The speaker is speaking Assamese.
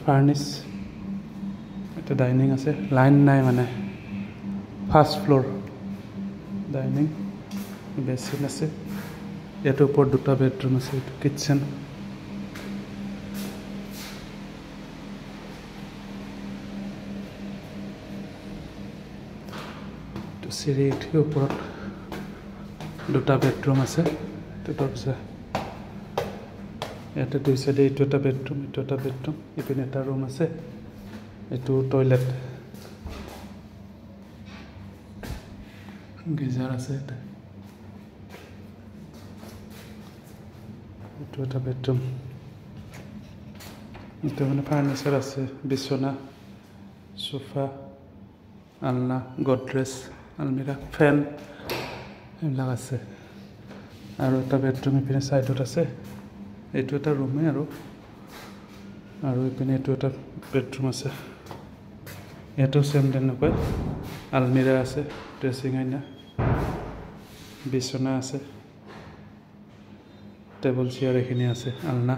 ফাৰ্নিচ এটা ডাইনিং আছে লাইন নাই মানে ফাৰ্ষ্ট ফ্লোৰ ডাইনিং বেচিন আছে ইয়াতে ওপৰত দুটা বেডৰুম আছে এইটো কিটচেন এইটো চিৰি উঠি ওপৰত দুটা বেডৰুম আছে এইটো দৰ্জা ইয়াতে দুই চাইডে এইটো এটা বেডৰুম ইপিনে এটা ৰুম আছে এইটো টয়লেট গিজাৰ আছে এইটো এটা বেডৰুম এইটো মানে ফাৰ্নিচাৰ আছে বিছনা সোফা আলনা গডৰেজ আলমিৰা ফেন এইবিলাক আছে আৰু এটা বেডৰুম ইপিনে চাইডত আছে এইটো এটা ৰুমে আৰু ইপিনে এইটো এটা বেডৰুম আছে ইয়াতো চেম তেনেকৈ আলমিৰা আছে ড্ৰেছিং আইনা বিছনা আছে টেবুল চেয়াৰ এইখিনি আছে আলনা